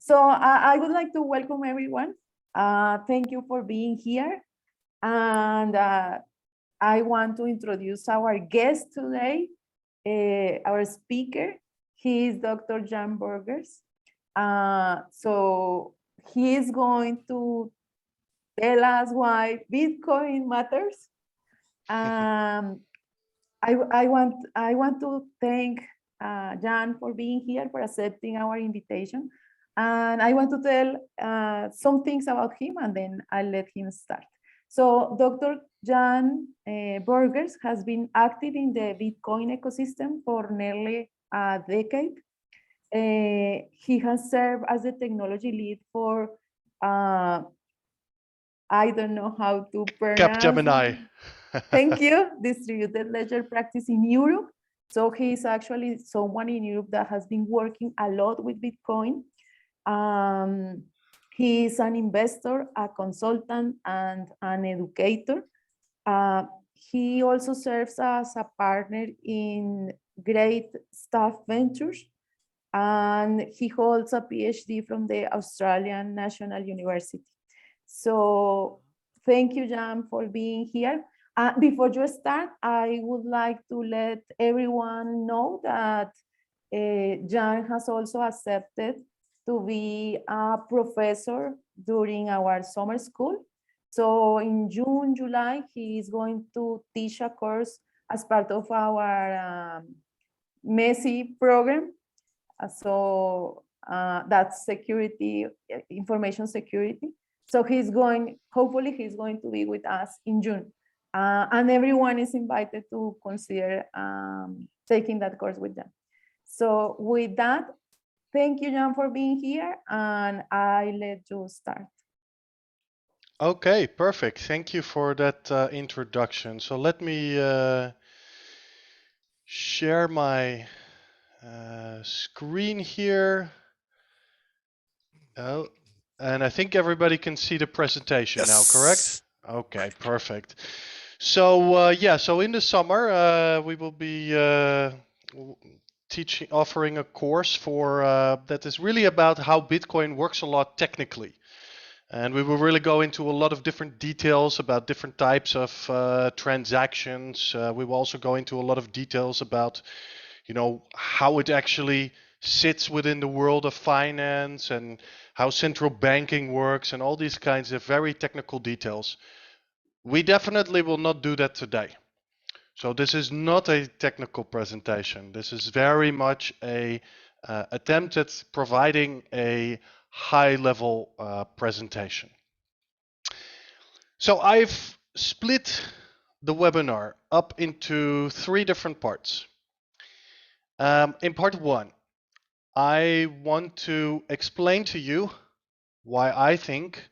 So I would like to welcome everyone. Thank you for being here. And I want to introduce our guest today, our speaker. He is Dr. Jan Burgers. So he is going to tell us why Bitcoin matters. I want to thank Jan for being here, for accepting our invitation. And I want to tell some things about him, and then I'll let him start. So Dr. Jan Burgers has been active in the Bitcoin ecosystem for nearly a decade. He has served as the technology lead for, I don't know how to pronounce. Capgemini. Thank you. Distributed ledger practice in Europe. So he is actually someone in Europe that has been working a lot with Bitcoin. He is an investor, a consultant, and an educator. He also serves as a partner in Great Staff Ventures, and he holds a PhD from the Australian National University. So thank you, Jan, for being here. Before you start, I would like to let everyone know that Jan has also accepted to be a professor during our summer school. So in June, July, he is going to teach a course as part of our MESI program. So that's security, information security. So hopefully he's going to be with us in June. And everyone is invited to consider taking that course with them. So with that, thank you, Jan, for being here, and I let you start. Okay, perfect. Thank you for that introduction. So let me share my screen here. Oh, and I think everybody can see the presentation now, correct? Okay, perfect. So so in the summer we will be offering a course for that is really about how Bitcoin works a lot technically. And we will really go into a lot of different details about different types of transactions. We will also go into a lot of details about, how it actually sits within the world of finance and how central banking works and all these kinds of very technical details. We definitely will not do that today. So this is not a technical presentation. This is very much a attempt at providing a high-level presentation. So I've split the webinar up into 3 different parts. In part 1, I want to explain to you why I think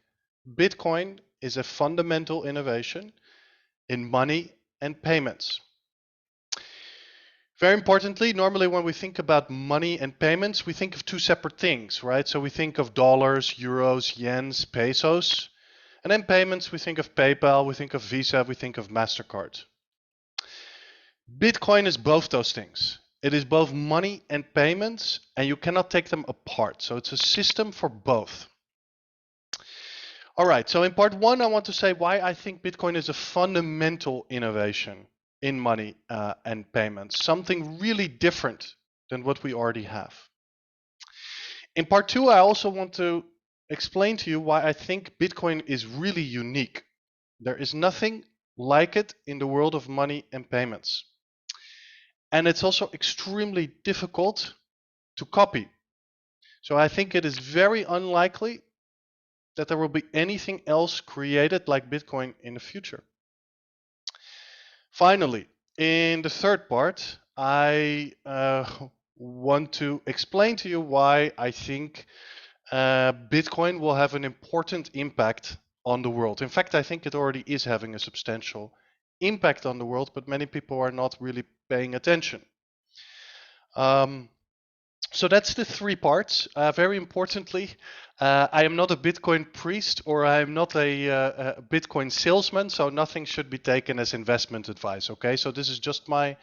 Bitcoin is a fundamental innovation in money and payments. Very importantly, normally when we think about money and payments, we think of 2 separate things, right? So we think of dollars, euros, yens, pesos. And then payments, we think of PayPal, we think of Visa, we think of MasterCard. Bitcoin is both those things. It is both money and payments, and you cannot take them apart. So it's a system for both. All right, so in part 1, I want to say why I think Bitcoin is a fundamental innovation in money and payments, something really different than what we already have. In part 2, I also want to explain to you why I think Bitcoin is really unique. There is nothing like it in the world of money and payments. And it's also extremely difficult to copy. So I think it is very unlikely that there will be anything else created like Bitcoin in the future. Finally, in the third part, I want to explain to you why I think Bitcoin will have an important impact on the world. In fact, I think it already is having a substantial impact on the world, but many people are not really paying attention. So that's the 3 parts. Very importantly, I am not a Bitcoin priest or I am not a Bitcoin salesman, so nothing should be taken as investment advice, okay? So this is just my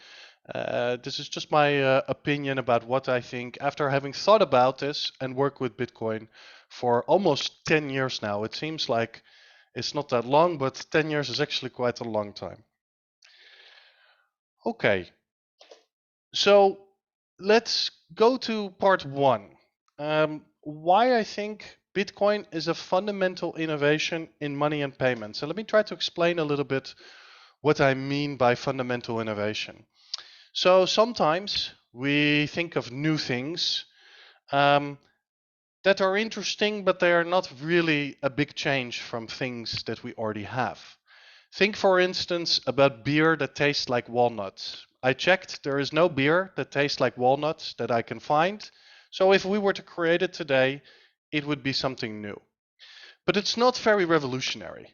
This is just my opinion about what I think after having thought about this and worked with Bitcoin for almost 10 years now. It seems like it's not that long, but 10 years is actually quite a long time. Okay, so let's go to part one. Why I think Bitcoin is a fundamental innovation in money and payments. So let me try to explain a little bit what I mean by fundamental innovation. So sometimes we think of new things that are interesting, but they are not really a big change from things that we already have. Think, for instance, about beer that tastes like walnuts. I checked, there is no beer that tastes like walnuts that I can find. So if we were to create it today, it would be something new. But it's not very revolutionary,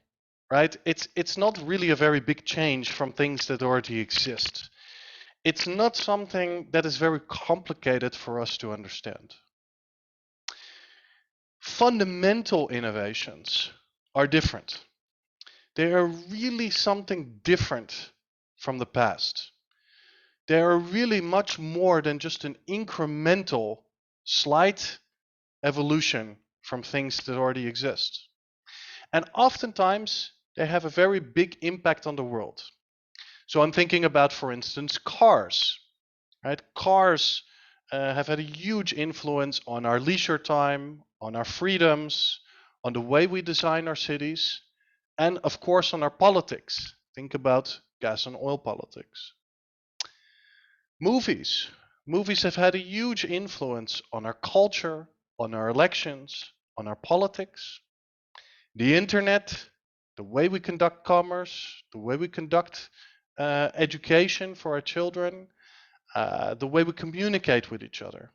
right? It's not really a very big change from things that already exist. It's not something that is very complicated for us to understand. Fundamental innovations are different. They are really something different from the past. They are really much more than just an incremental, slight evolution from things that already exist. And oftentimes, they have a very big impact on the world. So I'm thinking about, for instance, cars. Right? Cars have had a huge influence on our leisure time, on our freedoms, on the way we design our cities, and of course on our politics. Think about gas and oil politics. Movies. Movies have had a huge influence on our culture, on our elections, on our politics. The internet, the way we conduct commerce, the way we conduct education for our children, the way we communicate with each other.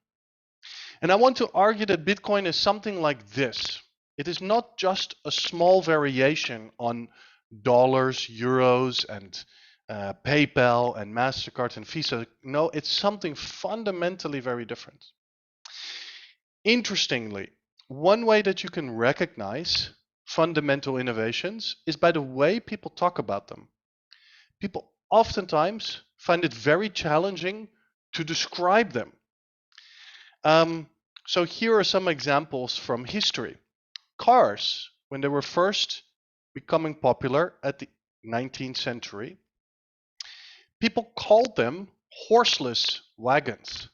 And I want to argue that Bitcoin is something like this. It is not just a small variation on dollars, euros, and PayPal and MasterCard and Visa. No, it's something fundamentally very different. Interestingly, one way that you can recognize fundamental innovations is by the way people talk about them. People oftentimes find it very challenging to describe them. So here are some examples from history. Cars, when they were first becoming popular at the 19th century, people called them horseless wagons,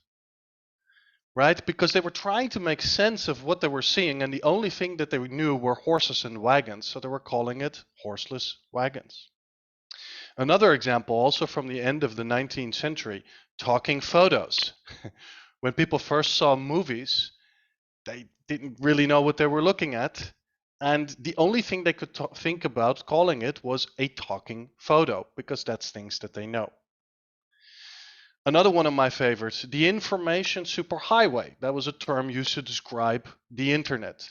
right? Because they were trying to make sense of what they were seeing, and the only thing that they knew were horses and wagons, so they were calling it horseless wagons. Another example, also from the end of the 19th century, talking photos. When people first saw movies, they didn't really know what they were looking at, and the only thing they could think about calling it was a talking photo, because that's things that they know. Another one of my favorites, the information superhighway. That was a term used to describe the internet.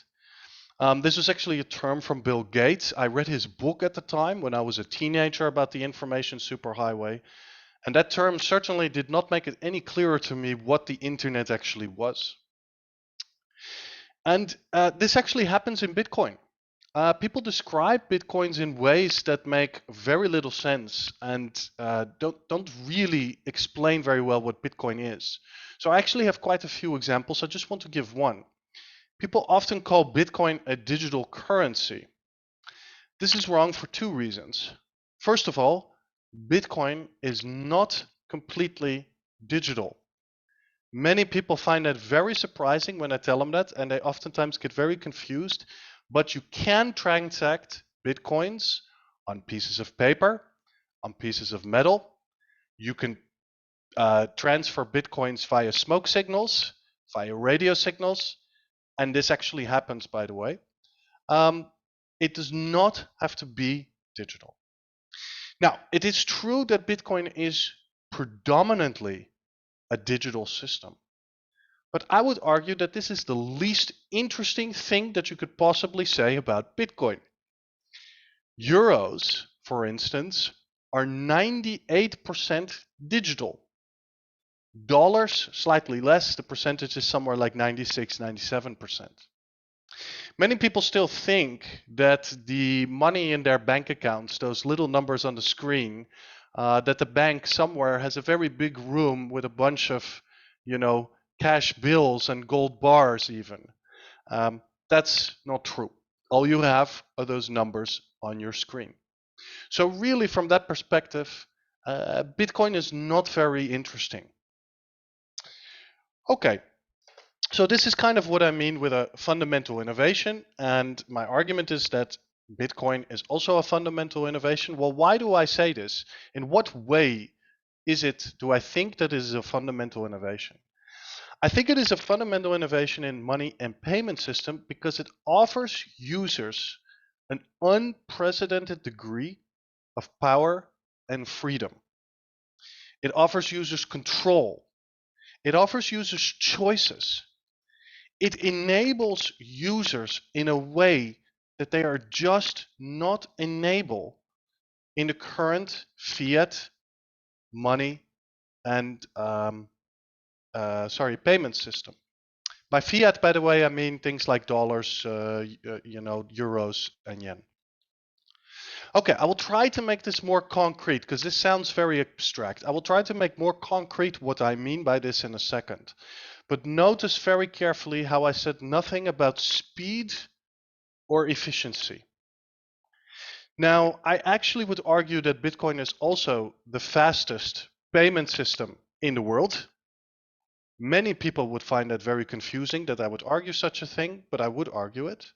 This was actually a term from Bill Gates. I read his book at the time when I was a teenager about the information superhighway. And that term certainly did not make it any clearer to me what the internet actually was. And this actually happens in Bitcoin. People describe Bitcoins in ways that make very little sense and don't really explain very well what Bitcoin is. So I actually have quite a few examples. I just want to give one. People often call Bitcoin a digital currency. This is wrong for two reasons. First of all, Bitcoin is not completely digital. Many people find that very surprising when I tell them that, and they oftentimes get very confused. But you can transact Bitcoins on pieces of paper, on pieces of metal. You can transfer Bitcoins via smoke signals, via radio signals, and this actually happens, by the way. It does not have to be digital. Now, it is true that Bitcoin is predominantly a digital system. But I would argue that this is the least interesting thing that you could possibly say about Bitcoin. Euros, for instance, are 98% digital. Dollars, slightly less. The percentage is somewhere like 96, 97%. Many people still think that the money in their bank accounts, those little numbers on the screen, that the bank somewhere has a very big room with a bunch of, cash bills and gold bars even. That's not true. All you have are those numbers on your screen. So really, from that perspective, Bitcoin is not very interesting. Okay, so this is kind of what I mean with a fundamental innovation, and my argument is that Bitcoin is also a fundamental innovation. Well, why do I say this? In what way do I think that it is a fundamental innovation? I think it is a fundamental innovation in money and payment system because it offers users an unprecedented degree of power and freedom. It offers users control. It offers users choices. It enables users in a way that they are just not enabled in the current fiat money and payment system. By fiat, by the way, I mean things like dollars, euros and yen. Okay, I will try to make this more concrete because this sounds very abstract. I will try to make more concrete what I mean by this in a second. But notice very carefully how I said nothing about speed or efficiency. Now, I actually would argue that Bitcoin is also the fastest payment system in the world. Many people would find that very confusing that I would argue such a thing, but I would argue it.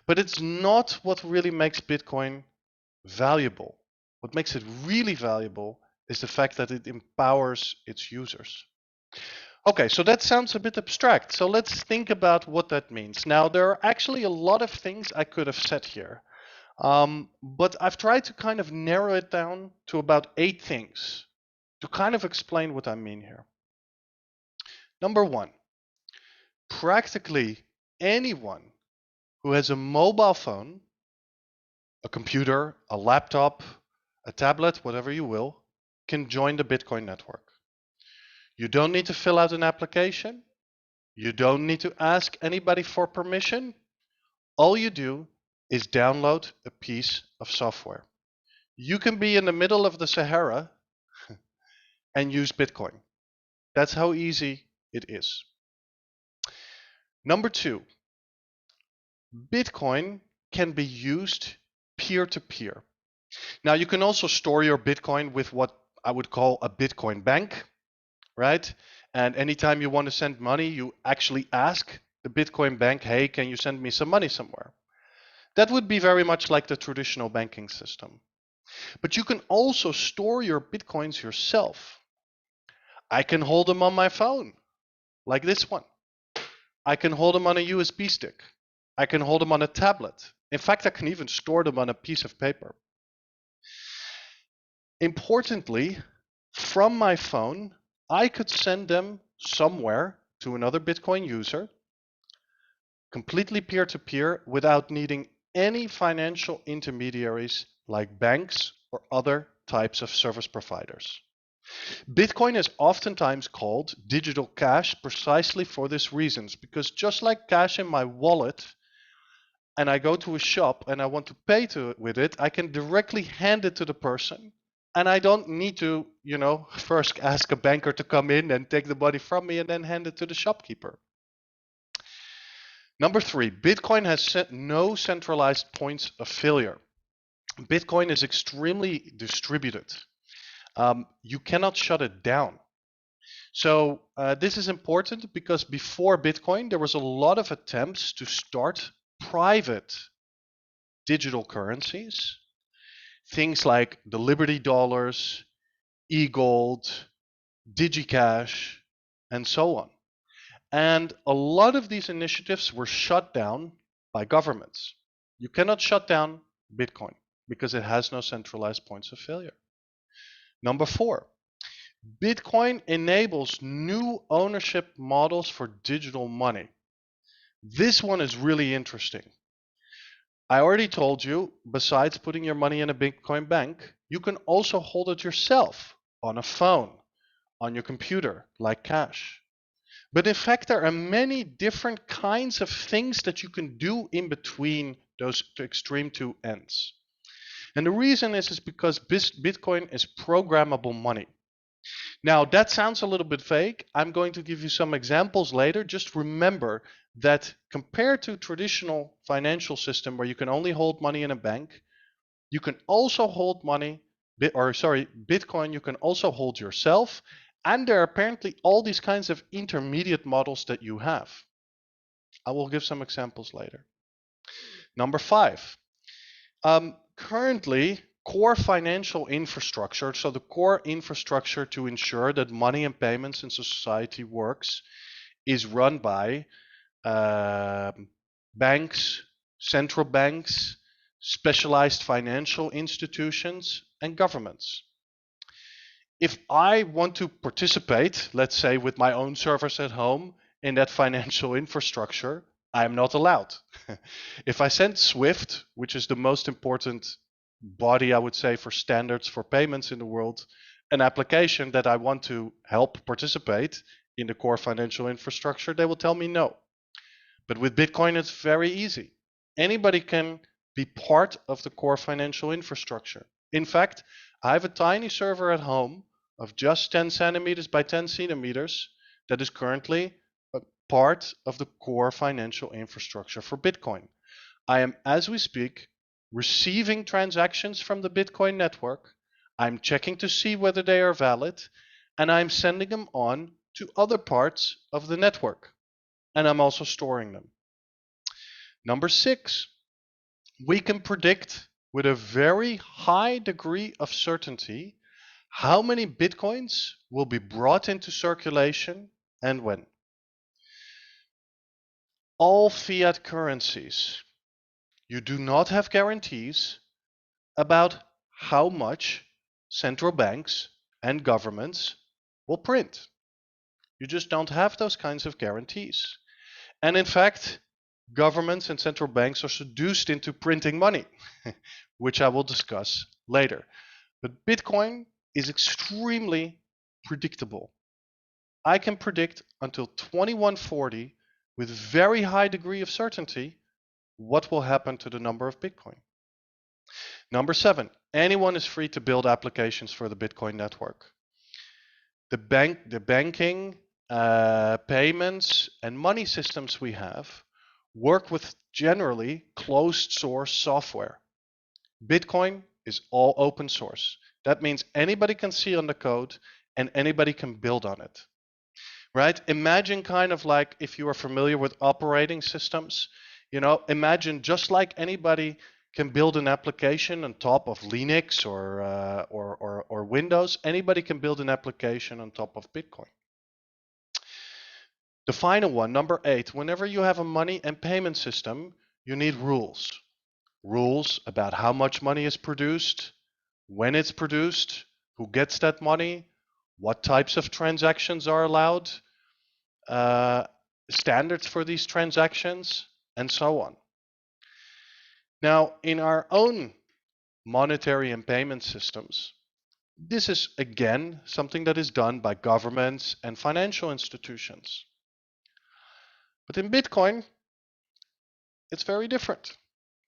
But it's not what really makes Bitcoin valuable. What makes it really valuable is the fact that it empowers its users. Okay, so that sounds a bit abstract. So let's think about what that means. Now, there are actually a lot of things I could have said here, but I've tried to kind of narrow it down to about 8 things to kind of explain what I mean here. Number 1, practically anyone who has a mobile phone, a computer, a laptop, a tablet, whatever you will, can join the Bitcoin network. You don't need to fill out an application. You don't need to ask anybody for permission. All you do is download a piece of software. You can be in the middle of the Sahara and use Bitcoin. That's how easy it is. Number 2, Bitcoin can be used peer-to-peer. Now, you can also store your Bitcoin with what I would call a Bitcoin bank, right? And anytime you want to send money, you actually ask the Bitcoin bank, hey, can you send me some money somewhere? That would be very much like the traditional banking system. But you can also store your Bitcoins yourself. I can hold them on my phone, like this one. I can hold them on a USB stick. I can hold them on a tablet. In fact, I can even store them on a piece of paper. Importantly, from my phone, I could send them somewhere to another Bitcoin user, completely peer-to-peer, without needing any financial intermediaries like banks or other types of service providers. Bitcoin is oftentimes called digital cash precisely for this reason, because just like cash in my wallet, and I go to a shop and I want to pay with it, I can directly hand it to the person. And I don't need to, first ask a banker to come in and take the money from me and then hand it to the shopkeeper. Number 3, Bitcoin has no centralized points of failure. Bitcoin is extremely distributed. You cannot shut it down. So this is important because before Bitcoin, there was a lot of attempts to start private digital currencies. Things like the Liberty dollars, e-gold, DigiCash, and so on. And a lot of these initiatives were shut down by governments. You cannot shut down Bitcoin because it has no centralized points of failure. Number 4, Bitcoin enables new ownership models for digital money. This one is really interesting. I already told you, besides putting your money in a Bitcoin bank, you can also hold it yourself on a phone, on your computer, like cash. But in fact, there are many different kinds of things that you can do in between those extreme 2 ends. And the reason is because Bitcoin is programmable money. Now, that sounds a little bit vague. I'm going to give you some examples later. Just remember that compared to traditional financial system where you can only hold money in a bank, you can also hold money, Bitcoin you can also hold yourself. And there are apparently all these kinds of intermediate models that you have. I will give some examples later. Number 5. Currently, core financial infrastructure, so the core infrastructure to ensure that money and payments in society works, is run by banks, central banks, specialized financial institutions, and governments. If I want to participate, let's say with my own servers at home, in that financial infrastructure, I'm not allowed. If I send SWIFT, which is the most important body, I would say, for standards for payments in the world, an application that I want to help participate in the core financial infrastructure, they will tell me no. But with Bitcoin, it's very easy. Anybody can be part of the core financial infrastructure. In fact, I have a tiny server at home of just 10 centimeters by 10 centimeters that is currently a part of the core financial infrastructure for Bitcoin. I am, as we speak, receiving transactions from the Bitcoin network. I'm checking to see whether they are valid, and I'm sending them on to other parts of the network. And I'm also storing them. Number 6, we can predict with a very high degree of certainty how many Bitcoins will be brought into circulation and when. All fiat currencies, you do not have guarantees about how much central banks and governments will print. You just don't have those kinds of guarantees. And in fact, governments and central banks are seduced into printing money, which I will discuss later. But Bitcoin is extremely predictable. I can predict until 2140 with very high degree of certainty what will happen to the number of Bitcoin. Number 7, anyone is free to build applications for the Bitcoin network. The banking, payments, and money systems we have work with generally closed source software. Bitcoin is all open source. That means anybody can see on the code and anybody can build on it. Right? Imagine kind of like if you are familiar with operating systems, imagine just like anybody can build an application on top of Linux or Windows, anybody can build an application on top of Bitcoin. The final one, number 8, whenever you have a money and payment system, you need rules. Rules about how much money is produced, when it's produced, who gets that money, what types of transactions are allowed, standards for these transactions, and so on. Now, in our own monetary and payment systems, this is again something that is done by governments and financial institutions. But in Bitcoin, it's very different.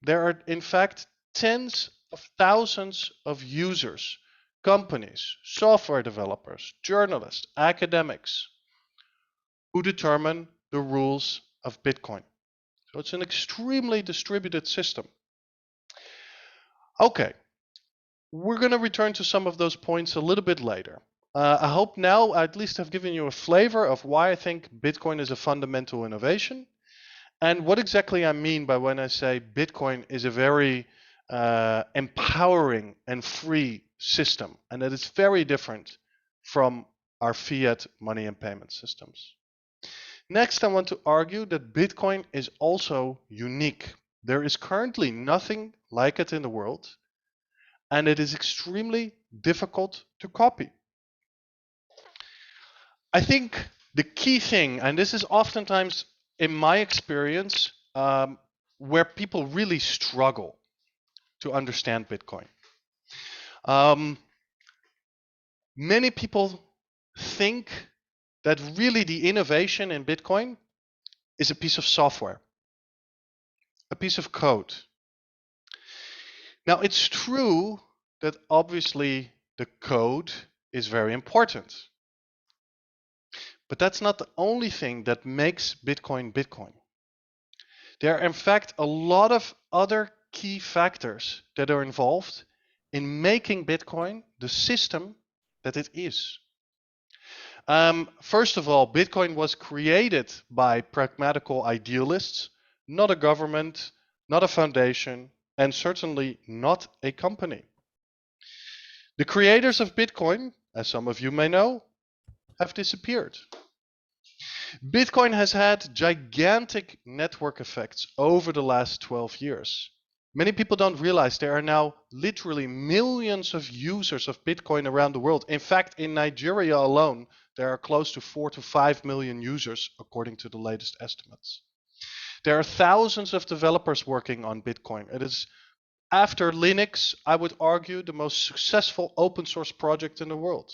There are, in fact, tens of thousands of users, companies, software developers, journalists, academics, who determine the rules of Bitcoin. So it's an extremely distributed system. Okay, we're going to return to some of those points a little bit later. I hope now I at least have given you a flavor of why I think Bitcoin is a fundamental innovation and what exactly I mean by when I say Bitcoin is a very empowering and free system, and that it's very different from our fiat money and payment systems. Next, I want to argue that Bitcoin is also unique. There is currently nothing like it in the world, and it is extremely difficult to copy. I think the key thing, and this is oftentimes in my experience, where people really struggle to understand Bitcoin. Many people think that really the innovation in Bitcoin is a piece of software, a piece of code. Now, it's true that obviously the code is very important, but that's not the only thing that makes Bitcoin Bitcoin. There are in fact a lot of other key factors that are involved in making Bitcoin the system that it is. First of all, Bitcoin was created by pragmatical idealists, not a government, not a foundation, and certainly not a company. The creators of Bitcoin, as some of you may know, have disappeared. Bitcoin has had gigantic network effects over the last 12 years. Many people don't realize there are now literally millions of users of Bitcoin around the world. In fact, in Nigeria alone, there are close to 4 to 5 million users, according to the latest estimates. There are thousands of developers working on Bitcoin. It is, after Linux, I would argue, the most successful open source project in the world.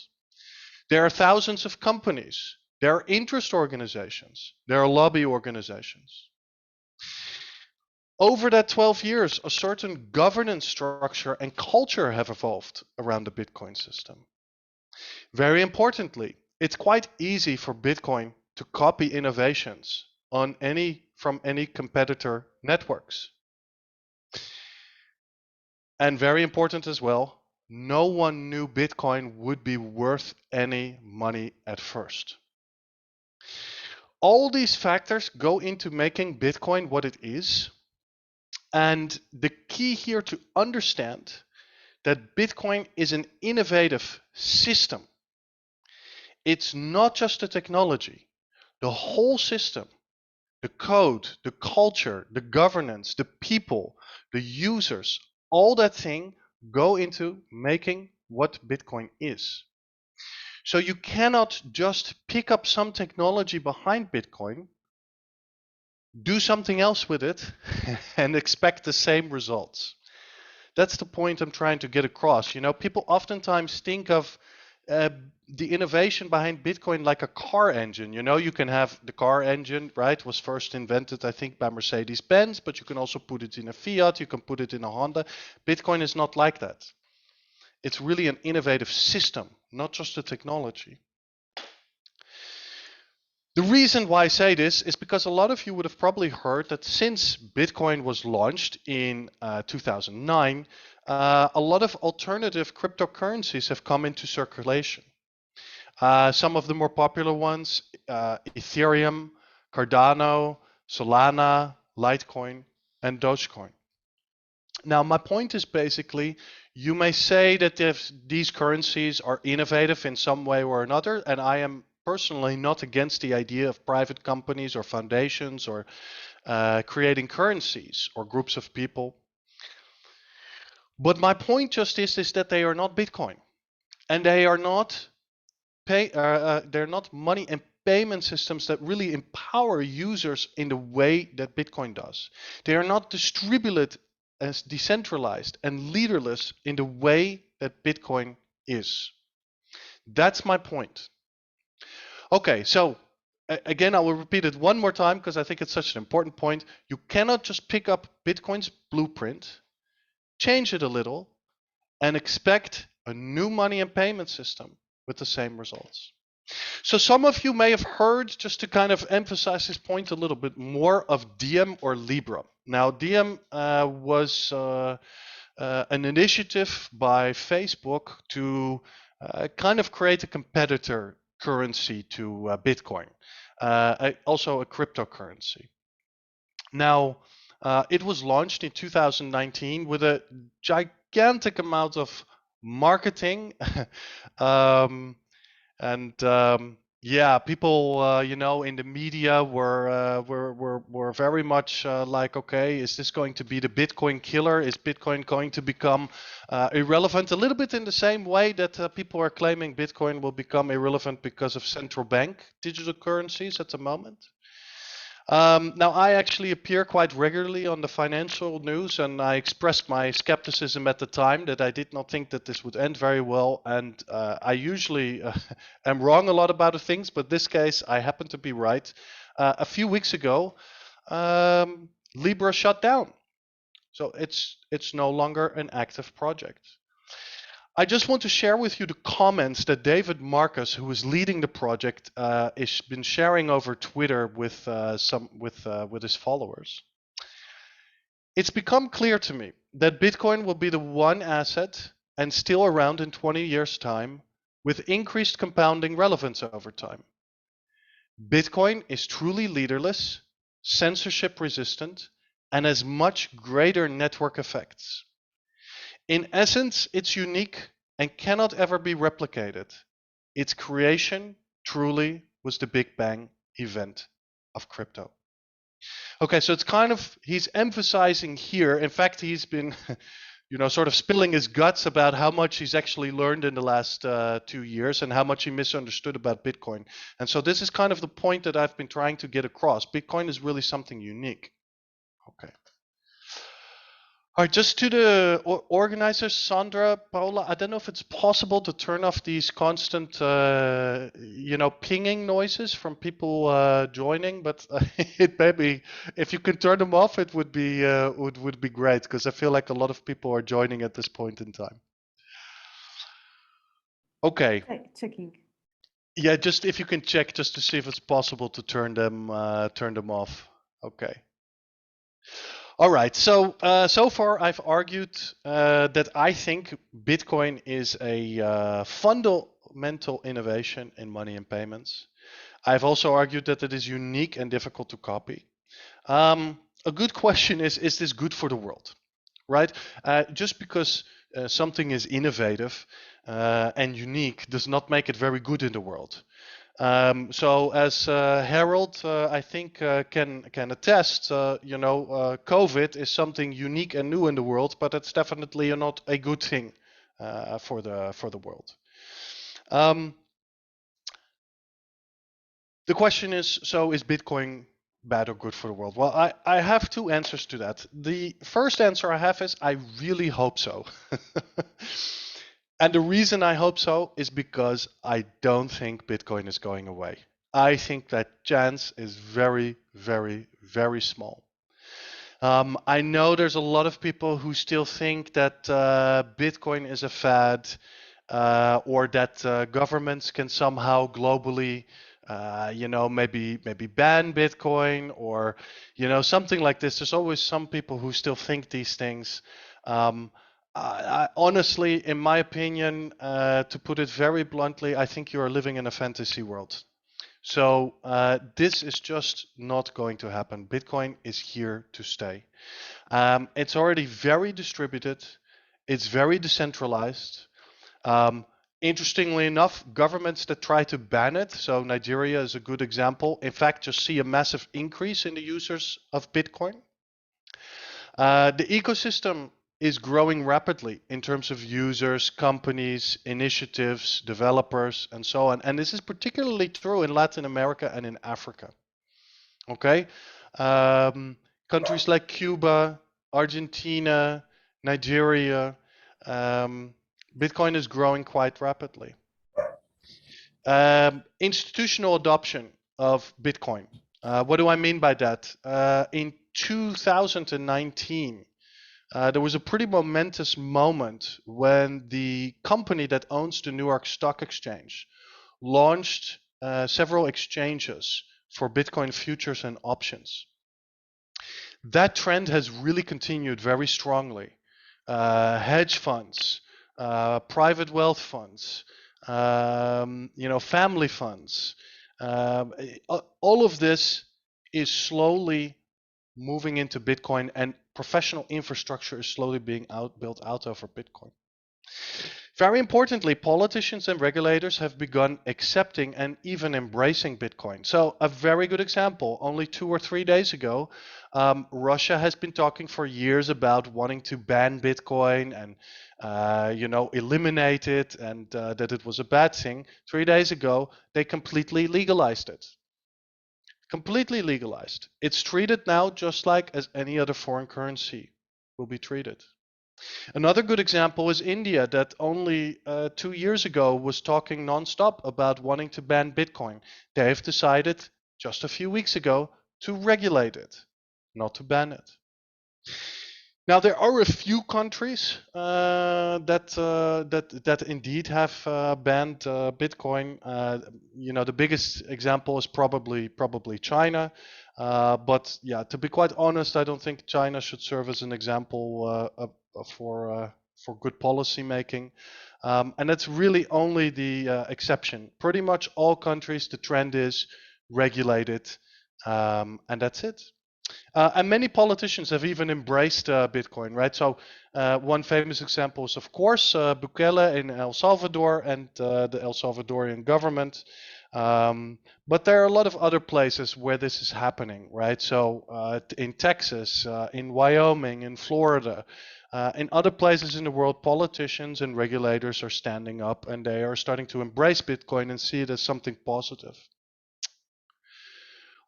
There are thousands of companies. There are interest organizations. There are lobby organizations. Over that 12 years, a certain governance structure and culture have evolved around the Bitcoin system. Very importantly, it's quite easy for Bitcoin to copy innovations on from any competitor networks. And very important as well, no one knew Bitcoin would be worth any money at first. All these factors go into making Bitcoin what it is. And the key here to understand that Bitcoin is an innovative system. It's not just a technology. The whole system, the code, the culture, the governance, the people, the users, all that thing go into making what Bitcoin is. So you cannot just pick up some technology behind Bitcoin, do something else with it, and expect the same results. That's the point I'm trying to get across. You know, people oftentimes think of the innovation behind Bitcoin like a car engine. You know, you can have the car engine, right, was first invented, I think, by Mercedes-Benz, but you can also put it in a Fiat, you can put it in a Honda. Bitcoin is not like that. It's really an innovative system, not just a technology. The reason why I say this is because a lot of you would have probably heard that since Bitcoin was launched in 2009, a lot of alternative cryptocurrencies have come into circulation. Some of the more popular ones, Ethereum, Cardano, Solana, Litecoin, and Dogecoin. Now, my point is basically, you may say that these currencies are innovative in some way or another, and I am personally not against the idea of private companies or foundations or creating currencies or groups of people. But my point just is that they are not Bitcoin, and they are not they're not money and payment systems that really empower users in the way that Bitcoin does. They are not distributed as decentralized and leaderless in the way that Bitcoin is. That's my point. Okay, so again, I will repeat it one more time because I think it's such an important point. You cannot just pick up Bitcoin's blueprint, change it a little, and expect a new money and payment system with the same results. So some of you may have heard, just to kind of emphasize this point a little bit more, of Diem or Libra. Now, Diem was an initiative by Facebook to kind of create a competitor currency to Bitcoin, also a cryptocurrency. Now, it was launched in 2019 with a gigantic amount of marketing. Yeah, people, you know, in the media were very much like, okay, is this going to be the Bitcoin killer? Is Bitcoin going to become irrelevant? A little bit in the same way that people are claiming Bitcoin will become irrelevant because of central bank digital currencies at the moment. Now, I actually appear quite regularly on the financial news, and I expressed my skepticism at the time that I did not think that this would end very well. And I usually am wrong a lot about the things, but this case I happen to be right. A few weeks ago, Libra shut down. So it's no longer an active project. I just want to share with you the comments that David Marcus, who is leading the project, has been sharing over Twitter with his followers. It's become clear to me that Bitcoin will be the one asset and still around in 20 years' time with increased compounding relevance over time. Bitcoin is truly leaderless, censorship resistant, and has much greater network effects. In essence, it's unique and cannot ever be replicated. Its creation truly was the Big Bang event of crypto. Okay, so it's kind of, he's emphasizing here, in fact, he's been, sort of spilling his guts about how much he's actually learned in the last 2 years and how much he misunderstood about Bitcoin. And so this is kind of the point that I've been trying to get across. Bitcoin is really something unique. Okay. All right, just to the organizers, Sandra, Paula, I don't know if it's possible to turn off these constant, pinging noises from people joining, but it maybe if you can turn them off, it would be would be great because I feel like a lot of people are joining at this point in time. Okay. Checking. Yeah, just if you can check just to see if it's possible to turn them off. Okay. All right, so so far I've argued that I think Bitcoin is a fundamental innovation in money and payments. I've also argued that it is unique and difficult to copy. A good question is this good for the world, right? Just because something is innovative and unique does not make it very good in the world. So as Harold, I think can attest, COVID is something unique and new in the world, but it's definitely not a good thing for the world. The question is, so is Bitcoin bad or good for the world? Well, I have two answers to that. The first answer I have is I really hope so. And the reason I hope so is because I don't think Bitcoin is going away. I think that chance is very, very, very small. I know there's a lot of people who still think that Bitcoin is a fad or that governments can somehow globally, maybe ban Bitcoin or, something like this. There's always some people who still think these things. Honestly, in my opinion, to put it very bluntly, I think you are living in a fantasy world. So this is just not going to happen. Bitcoin is here to stay. It's already very distributed. It's very decentralized. Interestingly enough, governments that try to ban it, so Nigeria is a good example, in fact, just see a massive increase in the users of Bitcoin. The ecosystem is growing rapidly in terms of users, companies, initiatives, developers, and so on. And this is particularly true in Latin America and in Africa. Okay? Countries like Cuba, Argentina, Nigeria, Bitcoin is growing quite rapidly. Institutional adoption of Bitcoin. What do I mean by that? In 2019, there was a pretty momentous moment when the company that owns the New York Stock Exchange launched several exchanges for Bitcoin futures and options. That trend has really continued very strongly. Hedge funds, private wealth funds, family funds, all of this is slowly moving into Bitcoin, and professional infrastructure is slowly being built out over Bitcoin. Very importantly, politicians and regulators have begun accepting and even embracing Bitcoin. So a very good example, only 2 or 3 days ago, Russia has been talking for years about wanting to ban Bitcoin and eliminate it, and that it was a bad thing. 3 days ago, they completely legalized it. Completely legalized. It's treated now just like as any other foreign currency will be treated. Another good example is India, that only 2 years ago was talking nonstop about wanting to ban Bitcoin. They have decided just a few weeks ago to regulate it, not to ban it. Now there are a few countries that indeed have banned Bitcoin. The biggest example is probably China. But yeah, to be quite honest, I don't think China should serve as an example for good policy making. And that's really only the exception. Pretty much all countries, the trend is regulated, and that's it. And many politicians have even embraced Bitcoin, right? So one famous example is, of course, Bukele in El Salvador and the El Salvadorian government. But there are a lot of other places where this is happening, right? So in Texas, in Wyoming, in Florida, in other places in the world, politicians and regulators are standing up and they are starting to embrace Bitcoin and see it as something positive.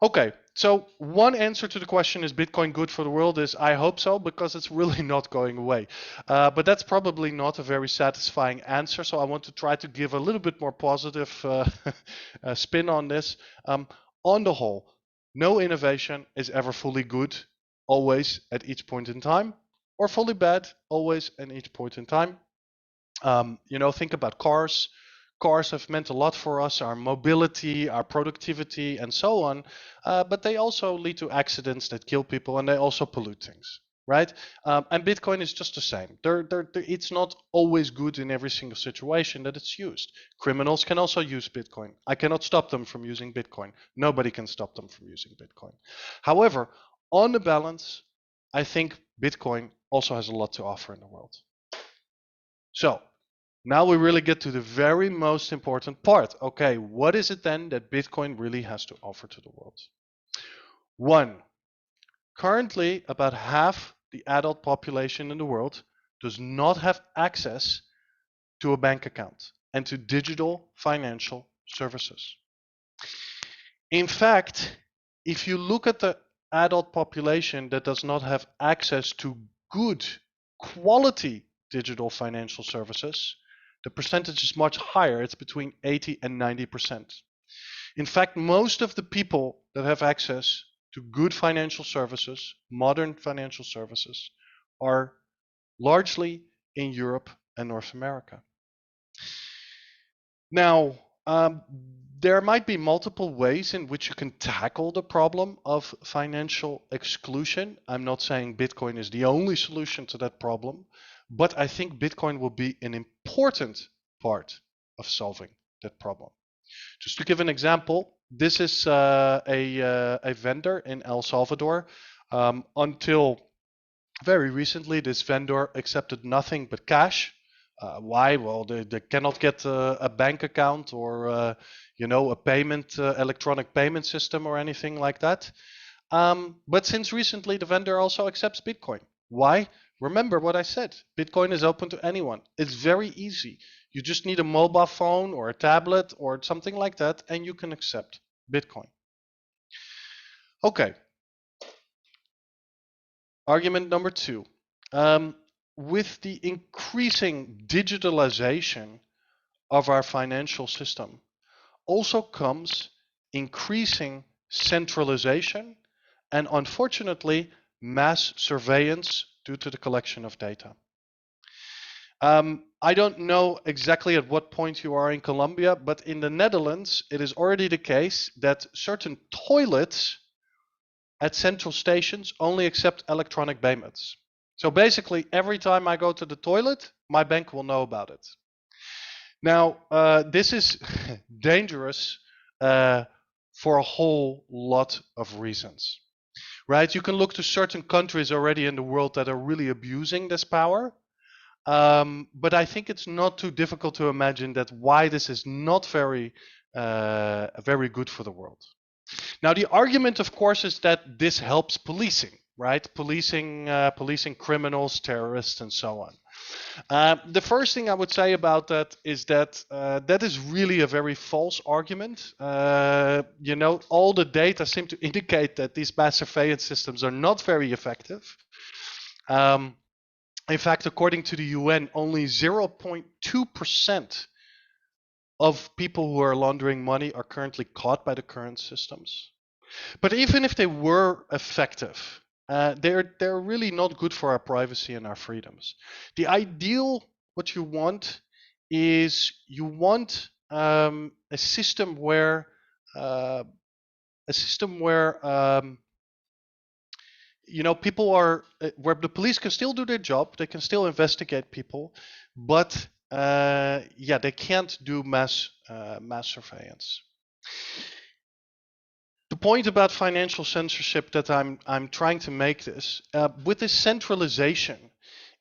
Okay, so one answer to the question, is Bitcoin good for the world, is I hope so, because it's really not going away. But that's probably not a very satisfying answer, so I want to try to give a little bit more positive spin on this. On the whole, no innovation is ever fully good, always at each point in time, or fully bad, always at each point in time. Think about cars. Cars have meant a lot for us, our mobility, our productivity, and so on. But they also lead to accidents that kill people, and they also pollute things, right? And Bitcoin is just the same. It's not always good in every single situation that it's used. Criminals can also use Bitcoin. I cannot stop them from using Bitcoin. Nobody can stop them from using Bitcoin. However, on the balance, I think Bitcoin also has a lot to offer in the world. So now we really get to the very most important part. Okay, what is it then that Bitcoin really has to offer to the world? One, currently about half the adult population in the world does not have access to a bank account and to digital financial services. In fact, if you look at the adult population that does not have access to good quality digital financial services, the percentage is much higher. It's between 80 and 90%. In fact, most of the people that have access to good financial services, modern financial services, are largely in Europe and North America. Now, there might be multiple ways in which you can tackle the problem of financial exclusion. I'm not saying Bitcoin is the only solution to that problem, but I think Bitcoin will be an important part of solving that problem. Just to give an example, this is a vendor in El Salvador. Until very recently, this vendor accepted nothing but cash. Why? Well, they cannot get a bank account or a electronic payment system or anything like that. But since recently, the vendor also accepts Bitcoin. Why? Remember what I said. Bitcoin is open to anyone. It's very easy. You just need a mobile phone or a tablet or something like that, and you can accept Bitcoin. Okay. Argument number two. With the increasing digitalization of our financial system also comes increasing centralization and, unfortunately, mass surveillance due to the collection of data. I don't know exactly at what point you are in Colombia, but in the Netherlands, it is already the case that certain toilets at central stations only accept electronic payments. So basically, every time I go to the toilet, my bank will know about it. Now, this is dangerous for a whole lot of reasons, right? You can look to certain countries already in the world that are really abusing this power. But I think it's not too difficult to imagine that why this is not very good for the world. Now, the argument, of course, is that this helps policing, right? Policing criminals, terrorists, and so on. The first thing I would say about that is that that is really a very false argument. All the data seem to indicate that these mass surveillance systems are not very effective. In fact, according to the UN, only 0.2% of people who are laundering money are currently caught by the current systems. But even if they were effective, they're really not good for our privacy and our freedoms. The ideal, what you want is you want a system where people are where the police can still do their job, they can still investigate people, but yeah, they can't do mass surveillance. The point about financial censorship that I'm trying to make this with this centralization,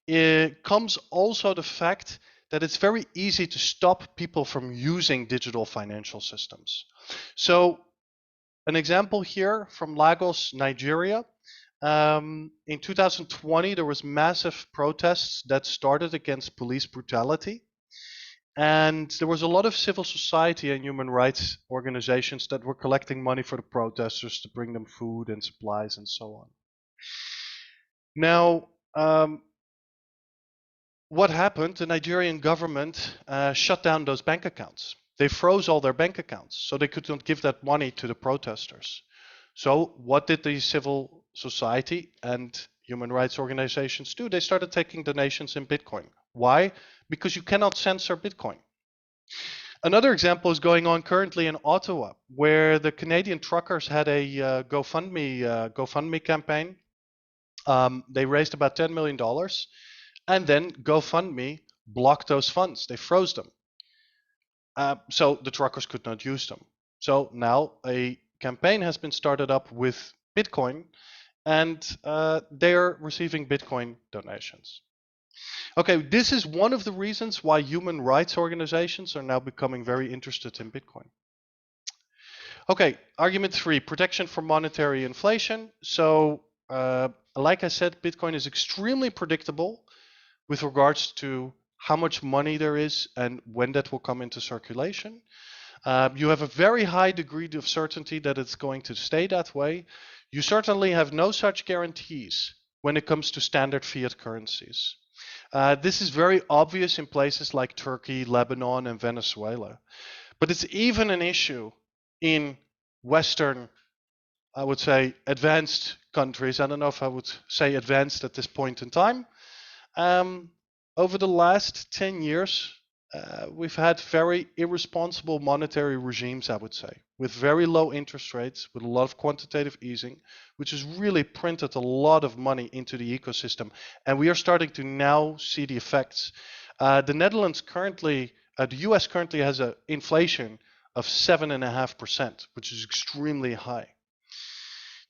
it comes also the fact that it's very easy to stop people from using digital financial systems. So an example here from Lagos, Nigeria. In 2020, there was massive protests that started against police brutality. And there was a lot of civil society and human rights organizations that were collecting money for the protesters to bring them food and supplies and so on. Now, what happened? The Nigerian government shut down those bank accounts. They froze all their bank accounts, so they could not give that money to the protesters. So what did the civil society and human rights organizations do? They started taking donations in Bitcoin. Why? Because you cannot censor Bitcoin. Another example is going on currently in Ottawa, where the Canadian truckers had a GoFundMe campaign. They raised about $10 million, and then GoFundMe blocked those funds. They froze them. So the truckers could not use them. So now a campaign has been started up with Bitcoin, and they're receiving Bitcoin donations. Okay, this is one of the reasons why human rights organizations are now becoming very interested in Bitcoin. Okay, argument 3, protection from monetary inflation. So, like I said, Bitcoin is extremely predictable with regards to how much money there is and when that will come into circulation. You have a very high degree of certainty that it's going to stay that way. You certainly have no such guarantees when it comes to standard fiat currencies. This is very obvious in places like Turkey, Lebanon, and Venezuela. But it's even an issue in Western, I would say, advanced countries. I don't know if I would say advanced at this point in time. Over the last 10 years, we've had very irresponsible monetary regimes, I would say, with very low interest rates, with a lot of quantitative easing, which has really printed a lot of money into the ecosystem. And we are starting to now see the effects. The Netherlands currently, the US currently has an inflation of 7.5%, which is extremely high.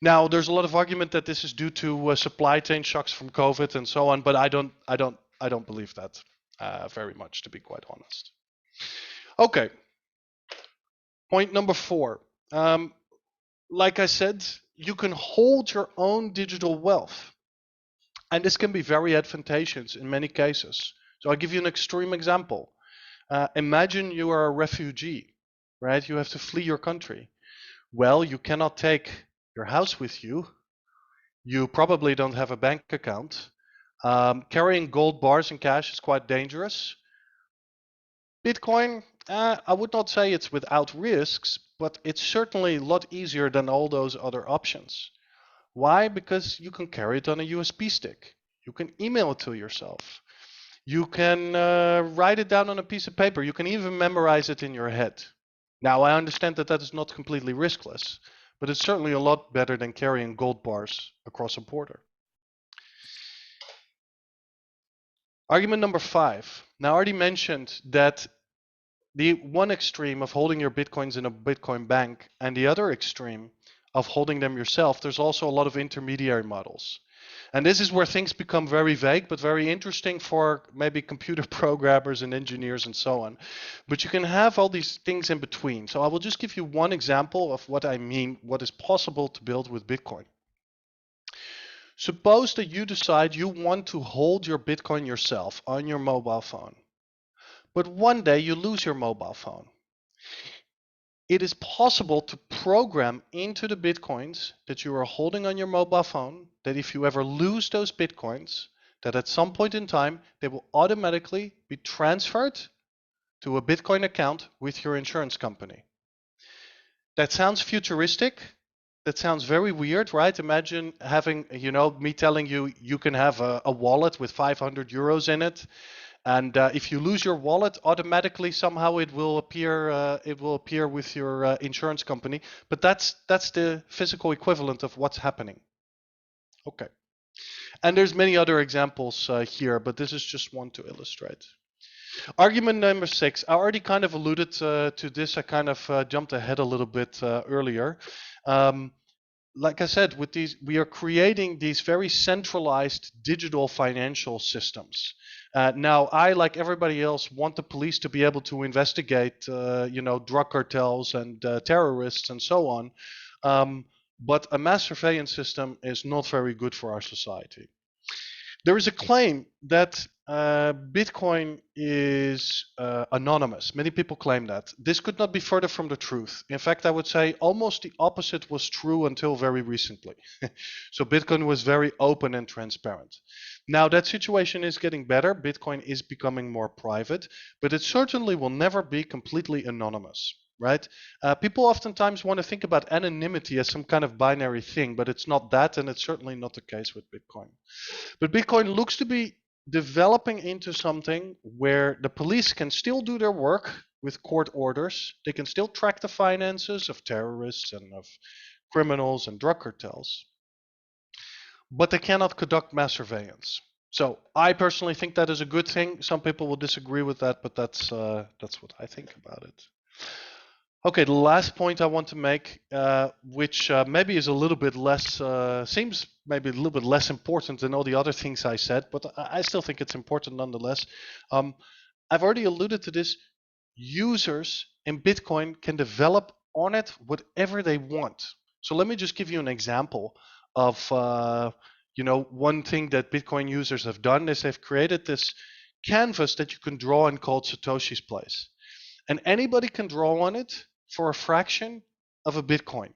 Now, there's a lot of argument that this is due to supply chain shocks from COVID and so on, but I don't believe that very much, to be quite honest. Okay. Point number 4. Like I said, you can hold your own digital wealth, and this can be very advantageous in many cases. So I'll give you an extreme example. Imagine you are a refugee, right? You have to flee your country. Well, you cannot take your house with you. You probably don't have a bank account. Carrying gold bars and cash is quite dangerous. Bitcoin, I would not say it's without risks, but it's certainly a lot easier than all those other options. Why? Because you can carry it on a USB stick. You can email it to yourself. You can write it down on a piece of paper. You can even memorize it in your head. Now, I understand that that is not completely riskless, but it's certainly a lot better than carrying gold bars across a border. Argument number 5. Now, I already mentioned that the one extreme of holding your Bitcoins in a Bitcoin bank and the other extreme of holding them yourself, there's also a lot of intermediary models. And this is where things become very vague, but very interesting for maybe computer programmers and engineers and so on. But you can have all these things in between. So I will just give you one example of what I mean, what is possible to build with Bitcoin. Suppose that you decide you want to hold your Bitcoin yourself on your mobile phone. But one day you lose your mobile phone. It is possible to program into the Bitcoins that you are holding on your mobile phone that if you ever lose those Bitcoins, that at some point in time, they will automatically be transferred to a Bitcoin account with your insurance company. That sounds futuristic, That sounds very weird, right? Imagine having, me telling you you can have a wallet with 500 euros in it, and if you lose your wallet, automatically somehow it will appear. It will appear with your insurance company. But that's the physical equivalent of what's happening. Okay. And there's many other examples here, but this is just one to illustrate. Argument number 6. I already kind of alluded to this. I kind of jumped ahead a little bit earlier. Like I said, with these, we are creating these very centralized digital financial systems. Now, I, like everybody else, want the police to be able to investigate, drug cartels and terrorists and so on. But a mass surveillance system is not very good for our society. There is a claim that Bitcoin is anonymous. Many people claim that. This could not be further from the truth. In fact, I would say almost the opposite was true until very recently. So Bitcoin was very open and transparent. Now that situation is getting better. Bitcoin is becoming more private, but it certainly will never be completely anonymous. Right? People oftentimes want to think about anonymity as some kind of binary thing, but it's not that, and it's certainly not the case with Bitcoin. But Bitcoin looks to be developing into something where the police can still do their work with court orders. They can still track the finances of terrorists and of criminals and drug cartels, but they cannot conduct mass surveillance. So I personally think that is a good thing. Some people will disagree with that, but that's what I think about it. Okay, the last point I want to make, which maybe is a little bit less, seems maybe a little bit less important than all the other things I said, but I still think it's important nonetheless. I've already alluded to this. Users in Bitcoin can develop on it whatever they want. So let me just give you an example of, one thing that Bitcoin users have done is they've created this canvas that you can draw in called Satoshi's Place. And anybody can draw on it for a fraction of a Bitcoin,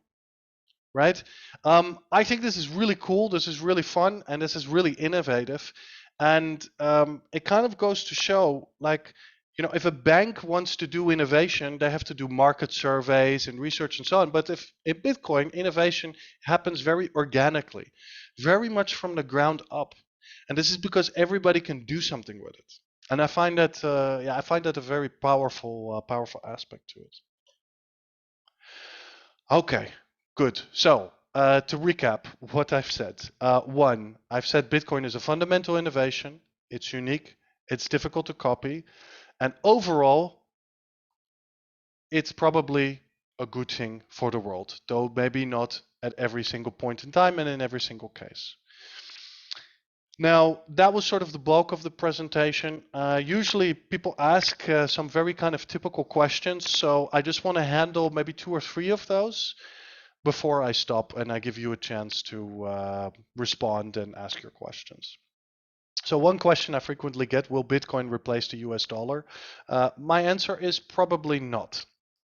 right? I think this is really cool. This is really fun, and this is really innovative. And it kind of goes to show, like, if a bank wants to do innovation, they have to do market surveys and research and so on. But if in Bitcoin, innovation happens very organically, very much from the ground up. And this is because everybody can do something with it. And I find that, I find that a very powerful aspect to it. Okay, good. So to recap what I've said. One, I've said Bitcoin is a fundamental innovation. It's unique. It's difficult to copy. And overall, it's probably a good thing for the world, though maybe not at every single point in time and in every single case. Now, that was sort of the bulk of the presentation. Usually people ask some very kind of typical questions, so I just want to handle maybe 2 or 3 of those before I stop and I give you a chance to respond and ask your questions. So one question I frequently get, will Bitcoin replace the US dollar? My answer is probably not,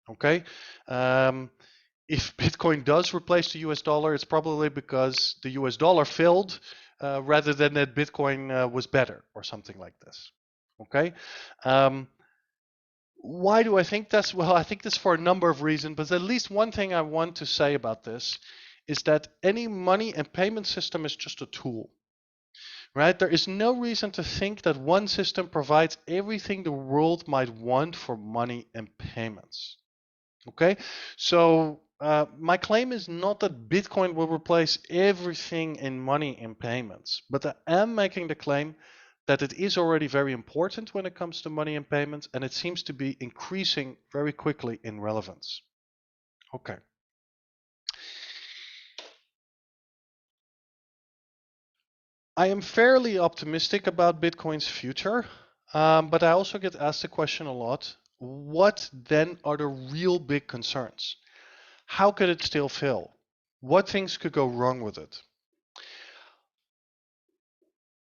okay? If Bitcoin does replace the US dollar, it's probably because the US dollar failed rather than that Bitcoin was better or something like this. Okay. Why do I think this? Well, I think this for a number of reasons, but at least one thing I want to say about this is that any money and payment system is just a tool, right? There is no reason to think that one system provides everything the world might want for money and payments. Okay, so my claim is not that Bitcoin will replace everything in money and payments, but I am making the claim that it is already very important when it comes to money and payments, and it seems to be increasing very quickly in relevance. Okay. I am fairly optimistic about Bitcoin's future, but I also get asked the question a lot, what then are the real big concerns? How could it still fail? What things could go wrong with it?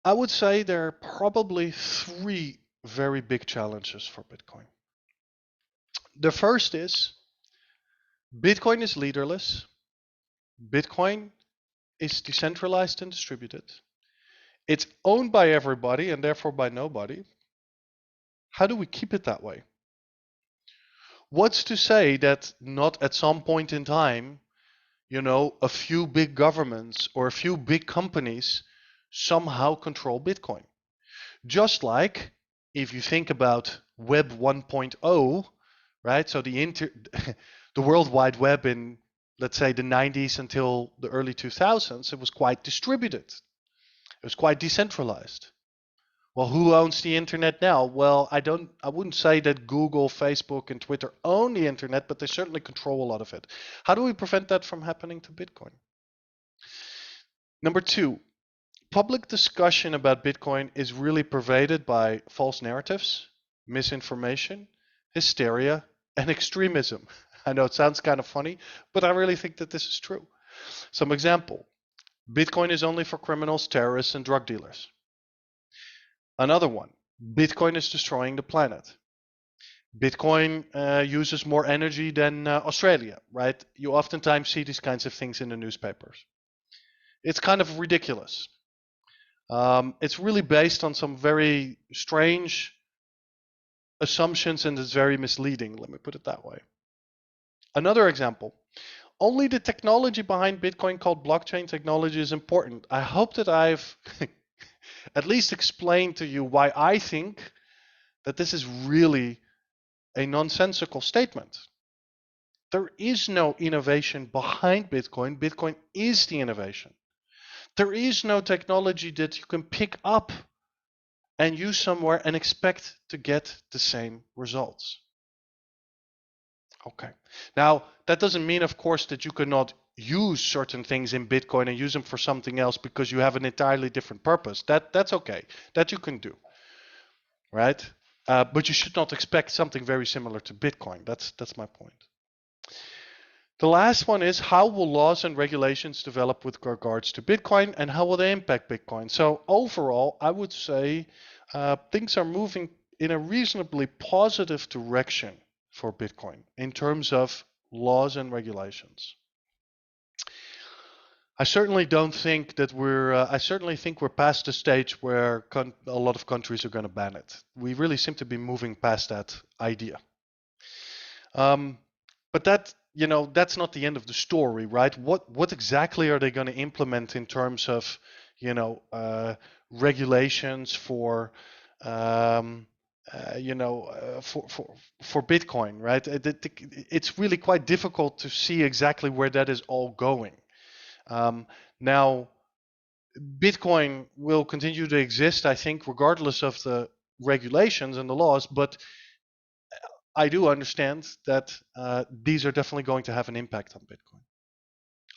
I would say there are probably 3 very big challenges for Bitcoin. The first is Bitcoin is leaderless. Bitcoin is decentralized and distributed. It's owned by everybody and therefore by nobody. How do we keep it that way? What's to say that not at some point in time a few big governments or a few big companies somehow control Bitcoin. Just like if you think about Web 1.0, right? So the World Wide Web in, let's say, the 90s until the early 2000s, it was quite distributed. It was quite decentralized. Well, who owns the internet now? Well, I wouldn't say that Google, Facebook, and Twitter own the internet, but they certainly control a lot of it. How do we prevent that from happening to Bitcoin? Number two, public discussion about Bitcoin is really pervaded by false narratives, misinformation, hysteria, and extremism. I know it sounds kind of funny, but I really think that this is true. Some example, Bitcoin is only for criminals, terrorists, and drug dealers. Another one, Bitcoin is destroying the planet. Bitcoin uses more energy than Australia, right? You oftentimes see these kinds of things in the newspapers. It's kind of ridiculous. It's really based on some very strange assumptions and it's very misleading, let me put it that way. Another example, only the technology behind Bitcoin called blockchain technology is important. I hope that I've at least explained to you why I think that this is really a nonsensical statement. There is no innovation behind Bitcoin. Bitcoin is the innovation. There is no technology that you can pick up and use somewhere and expect to get the same results. Okay. Now, that doesn't mean, of course, that you cannot use certain things in Bitcoin and use them for something else because you have an entirely different purpose. That's okay. That you can do, right? But you should not expect something very similar to Bitcoin. That's my point. The last one is, how will laws and regulations develop with regards to Bitcoin and how will they impact Bitcoin? So overall, I would say things are moving in a reasonably positive direction for Bitcoin in terms of laws and regulations. I certainly don't think that I certainly think we're past the stage where a lot of countries are going to ban it. We really seem to be moving past that idea. But that's not the end of the story, right? What exactly are they going to implement in terms of, regulations for, for Bitcoin, right? It's really quite difficult to see exactly where that is all going. Now, Bitcoin will continue to exist, I think, regardless of the regulations and the laws, but I do understand that these are definitely going to have an impact on Bitcoin.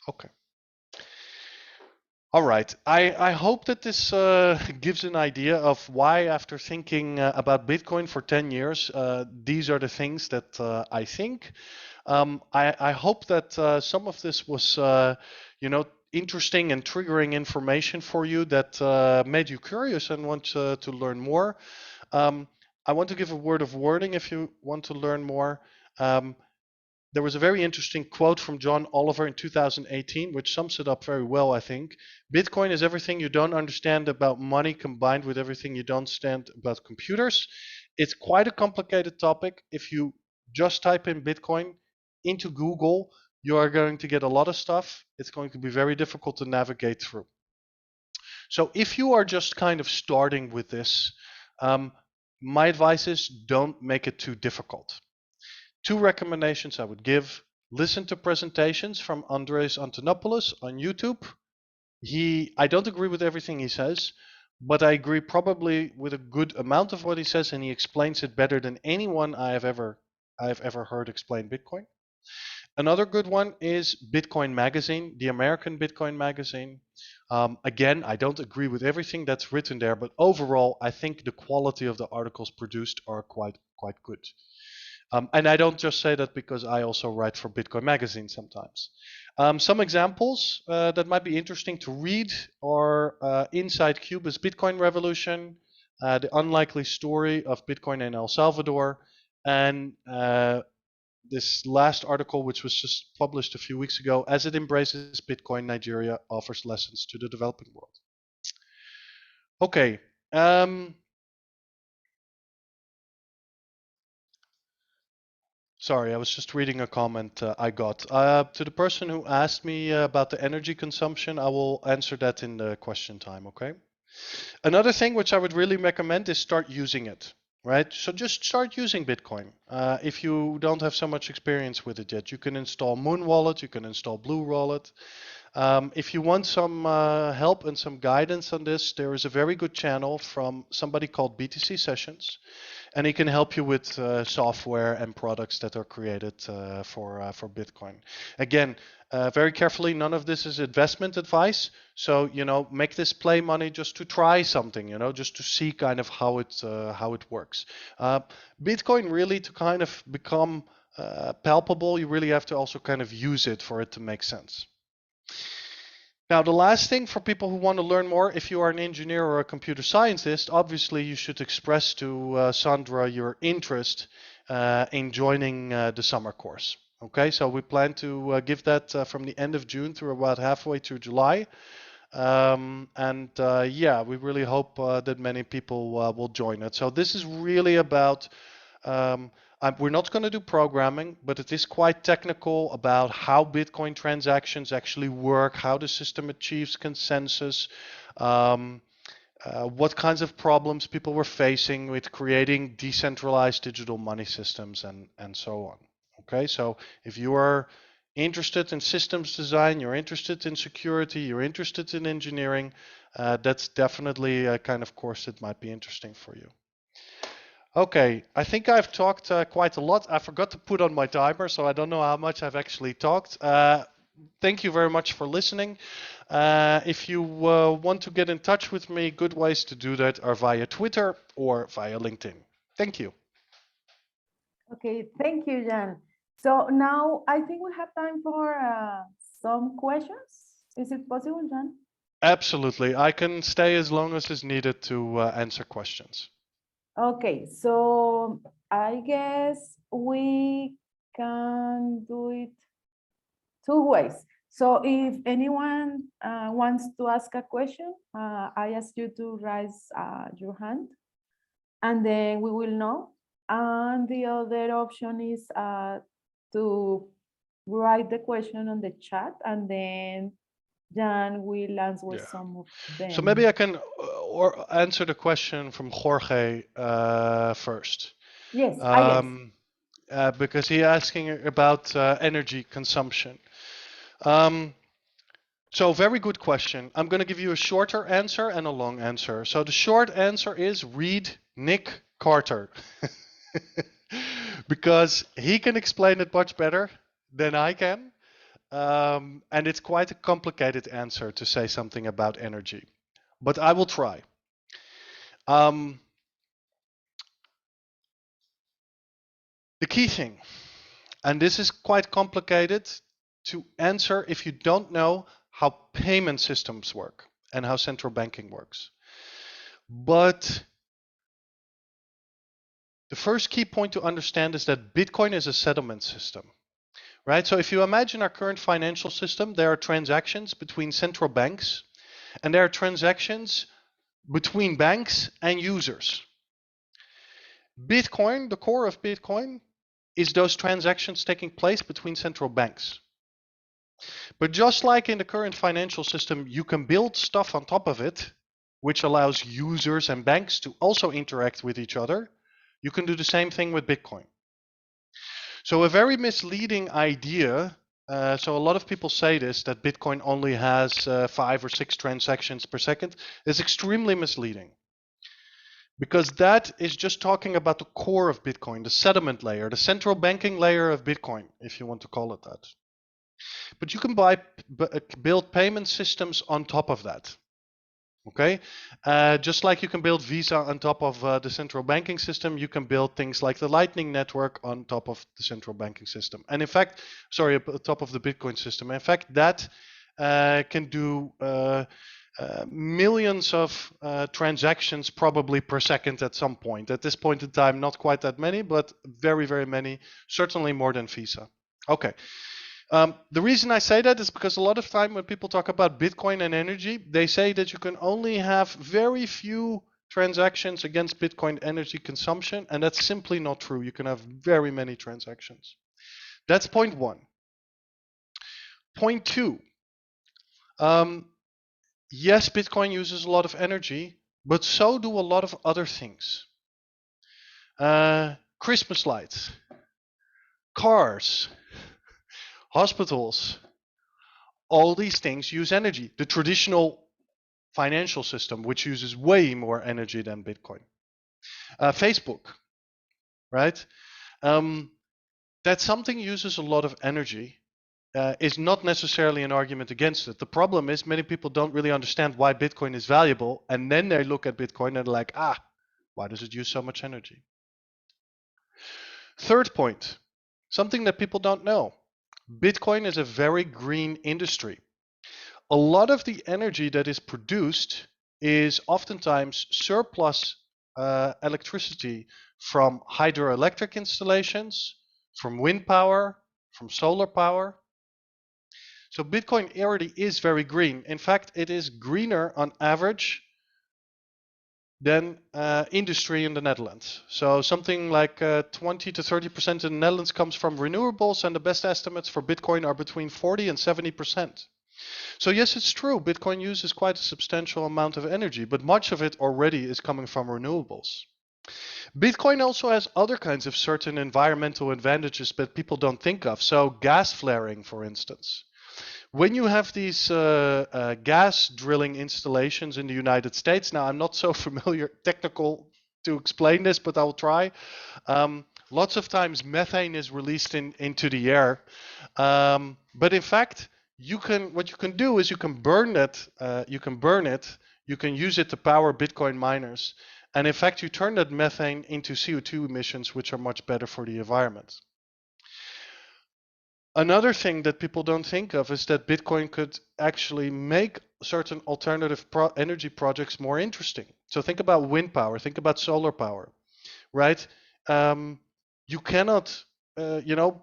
Okay. All right. I hope that this gives an idea of why, after thinking about Bitcoin for 10 years, these are the things that I think. I hope that some of this was, interesting and triggering information for you that made you curious and want to learn more. I want to give a word of warning if you want to learn more. There was a very interesting quote from John Oliver in 2018, which sums it up very well, I think. Bitcoin is everything you don't understand about money combined with everything you don't understand about computers. It's quite a complicated topic. If you just type in Bitcoin into Google, you are going to get a lot of stuff. It's going to be very difficult to navigate through. So if you are just kind of starting with this, my advice is don't make it too difficult. Two recommendations I would give: listen to presentations from Andres Antonopoulos on YouTube. I don't agree with everything he says, but I agree probably with a good amount of what he says, and he explains it better than anyone I've ever heard explain Bitcoin. Another good one is Bitcoin Magazine, the American Bitcoin Magazine. Again, I don't agree with everything that's written there, but overall, I think the quality of the articles produced are quite good. And I don't just say that because I also write for Bitcoin Magazine sometimes. Some examples that might be interesting to read are Inside Cuba's Bitcoin Revolution, The Unlikely Story of Bitcoin in El Salvador, and this last article, which was just published a few weeks ago, As It Embraces Bitcoin, Nigeria Offers Lessons to the Developing World. Okay. Sorry, I was just reading a comment I got. To the person who asked me about the energy consumption, I will answer that in the question time, okay? Another thing which I would really recommend is start using it, right? So just start using Bitcoin. If you don't have so much experience with it yet, you can install Moon Wallet, you can install Blue Wallet. If you want some help and some guidance on this, there is a very good channel from somebody called BTC Sessions, and he can help you with software and products that are created for Bitcoin. Again, very carefully, none of this is investment advice. So make this play money just to try something, just to see kind of how it works. Bitcoin really to kind of become palpable, you really have to also kind of use it for it to make sense. Now, the last thing for people who want to learn more, if you are an engineer or a computer scientist, obviously you should express to Sandra your interest in joining the summer course. Okay, so we plan to give that from the end of June through about halfway through July. Yeah, we really hope that many people will join it. So this is really about we're not going to do programming, but it is quite technical about how Bitcoin transactions actually work, how the system achieves consensus, what kinds of problems people were facing with creating decentralized digital money systems and so on. Okay, so if you are interested in systems design, you're interested in security, you're interested in engineering, that's definitely a kind of course that might be interesting for you. Okay, I think I've talked quite a lot. I forgot to put on my timer, so I don't know how much I've actually talked. Thank you very much for listening. If you want to get in touch with me, good ways to do that are via Twitter or via LinkedIn. Thank you. Okay, thank you, Jan. So now I think we have time for some questions. Is it possible, Jan? Absolutely. I can stay as long as is needed to answer questions. Okay, so I guess we can do it two ways. So if anyone wants to ask a question, I ask you to raise your hand and then we will know. And the other option is to write the question on the chat and then Jan will answer some of them. So maybe I can answer the question from Jorge first. Yes, I guess. Because he's asking about energy consumption. So very good question. I'm going to give you a shorter answer and a long answer. So the short answer is read Nick Carter. Because he can explain it much better than I can. And it's quite a complicated answer to say something about energy. But I will try. The key thing, and this is quite complicated to answer if you don't know how payment systems work and how central banking works. But the first key point to understand is that Bitcoin is a settlement system, right? So if you imagine our current financial system, there are transactions between central banks and there are transactions between banks and users. Bitcoin, the core of Bitcoin, is those transactions taking place between central banks. But just like in the current financial system, you can build stuff on top of it, which allows users and banks to also interact with each other. You can do the same thing with Bitcoin. So a very misleading idea, so a lot of people say this, that Bitcoin only has 5 or 6 transactions per second, is extremely misleading. Because that is just talking about the core of Bitcoin, the settlement layer, the central banking layer of Bitcoin, if you want to call it that. But you can build payment systems on top of that. Okay, just like you can build Visa on top of the central banking system, you can build things like the Lightning Network on top of the central banking system. And in fact, sorry, on top of the Bitcoin system. In fact, that can do millions of transactions probably per second at some point. At this point in time, not quite that many, but very, very many, certainly more than Visa. Okay. The reason I say that is because a lot of time when people talk about Bitcoin and energy, they say that you can only have very few transactions against Bitcoin energy consumption, and that's simply not true. You can have very many transactions. That's point one. Point two, yes, Bitcoin uses a lot of energy, but so do a lot of other things. Christmas lights, cars, hospitals, all these things use energy. The traditional financial system, which uses way more energy than Bitcoin. Facebook, right? That something uses a lot of energy is not necessarily an argument against it. The problem is many people don't really understand why Bitcoin is valuable, and then they look at Bitcoin and they're like, why does it use so much energy? Third point, something that people don't know. Bitcoin is a very green industry. A lot of the energy that is produced is oftentimes surplus electricity from hydroelectric installations, from wind power, from solar power. So Bitcoin already is very green. In fact, it is greener on average than industry in the Netherlands. So something like 20 to 30% in the Netherlands comes from renewables, and the best estimates for Bitcoin are between 40 and 70%. So yes, it's true, Bitcoin uses quite a substantial amount of energy, but much of it already is coming from renewables. Bitcoin also has other kinds of certain environmental advantages that people don't think of. So gas flaring, for instance. When you have these gas drilling installations in the United States, now I'm not so technical to explain this, but I'll try. Lots of times methane is released into the air. But in fact, what you can do is you can burn it, you can use it to power Bitcoin miners. And in fact, you turn that methane into CO2 emissions, which are much better for the environment. Another thing that people don't think of is that Bitcoin could actually make certain alternative energy projects more interesting. So think about wind power, think about solar power, right? You cannot,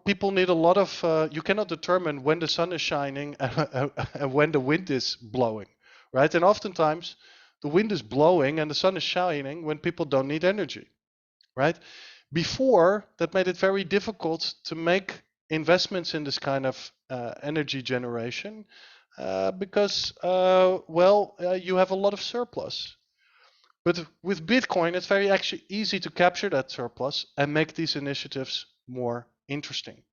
people need a lot of, you cannot determine when the sun is shining and when the wind is blowing, right? And oftentimes the wind is blowing and the sun is shining when people don't need energy, right? Before, that made it very difficult to make investments in this kind of energy generation because, you have a lot of surplus. But with Bitcoin, it's very actually easy to capture that surplus and make these initiatives more interesting.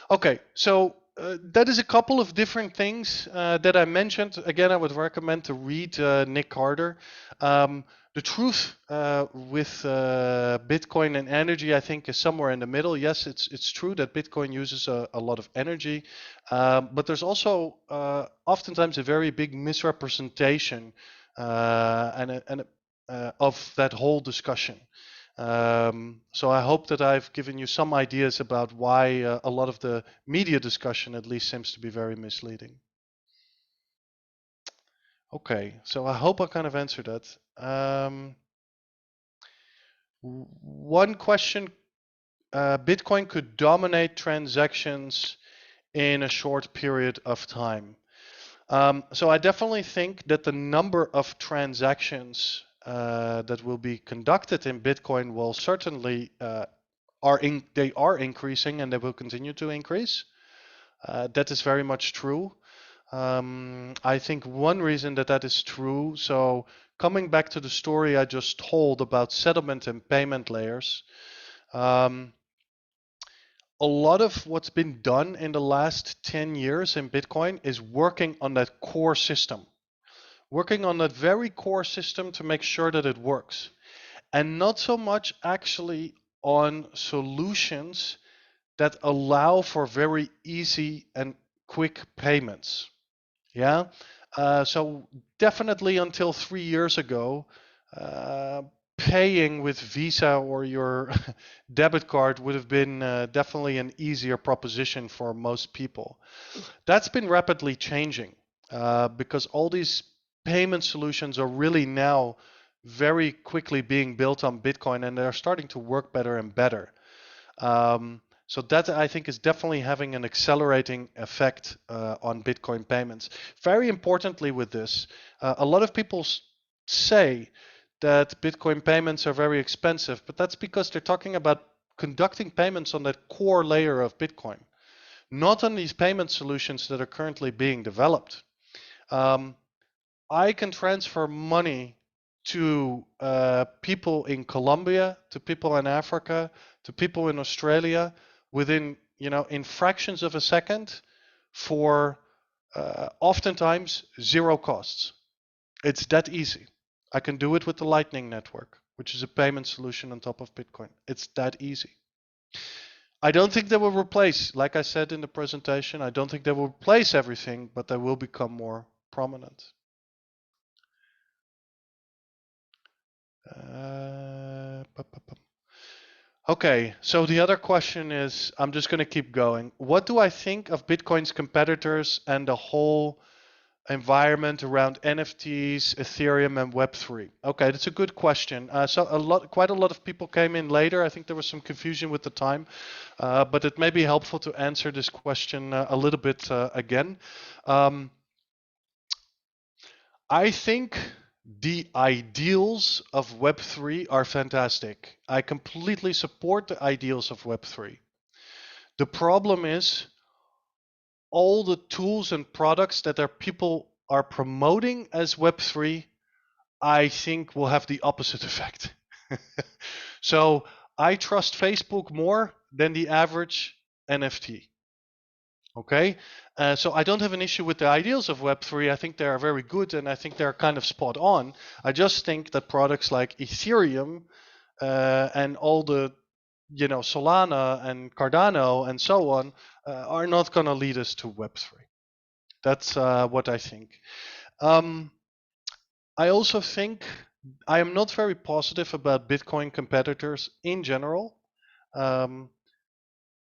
Okay, so that is a couple of different things that I mentioned. Again, I would recommend to read Nick Carter. The truth with Bitcoin and energy, I think, is somewhere in the middle. Yes, it's true that Bitcoin uses a lot of energy, but there's also oftentimes a very big misrepresentation of that whole discussion. So I hope that I've given you some ideas about why a lot of the media discussion at least seems to be very misleading. Okay, so I hope I kind of answered that. One question, Bitcoin could dominate transactions in a short period of time. So I definitely think that the number of transactions that will be conducted in Bitcoin will certainly they are increasing and they will continue to increase. That is very much true. I think one reason that is true, so coming back to the story I just told about settlement and payment layers, a lot of what's been done in the last 10 years in Bitcoin is working on that core system. Working on that very core system to make sure that it works. And not so much actually on solutions that allow for very easy and quick payments. Yeah. So definitely until 3 years ago, paying with Visa or your debit card would have been definitely an easier proposition for most people. That's been rapidly changing because all these payment solutions are really now very quickly being built on Bitcoin and they're starting to work better and better. So that I think is definitely having an accelerating effect on Bitcoin payments. Very importantly with this, a lot of people say that Bitcoin payments are very expensive, but that's because they're talking about conducting payments on that core layer of Bitcoin, not on these payment solutions that are currently being developed. I can transfer money to people in Colombia, to people in Africa, to people in Australia within, in fractions of a second for oftentimes zero costs. It's that easy. I can do it with the Lightning Network, which is a payment solution on top of Bitcoin. It's that easy. I don't think they will replace, like I said in the presentation, I don't think they will replace everything, but they will become more prominent. Okay, so the other question is, I'm just going to keep going. What do I think of Bitcoin's competitors and the whole environment around NFTs, Ethereum, and Web3? Okay, that's a good question. Quite a lot of people came in later. I think there was some confusion with the time, but it may be helpful to answer this question a little bit again. I think the ideals of Web3 are fantastic. I completely support the ideals of Web3. The problem is all the tools and products that people are promoting as Web3, I think will have the opposite effect. So I trust Facebook more than the average NFT. Okay, so I don't have an issue with the ideals of Web3. I think they are very good, and I think they're kind of spot on. I just think that products like Ethereum and all the, Solana and Cardano and so on are not going to lead us to Web3. That's what I think. I also think I am not very positive about Bitcoin competitors in general.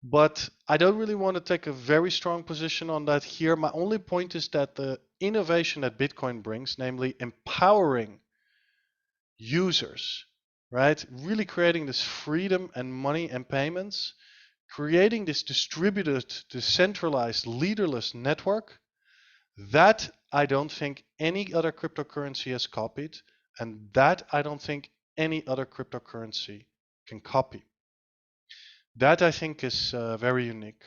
But I don't really want to take a very strong position on that here. My only point is that the innovation that Bitcoin brings, namely empowering users, right? Really creating this freedom and money and payments, creating this distributed, decentralized, leaderless network, that I don't think any other cryptocurrency has copied, and that I don't think any other cryptocurrency can copy. That I think is very unique.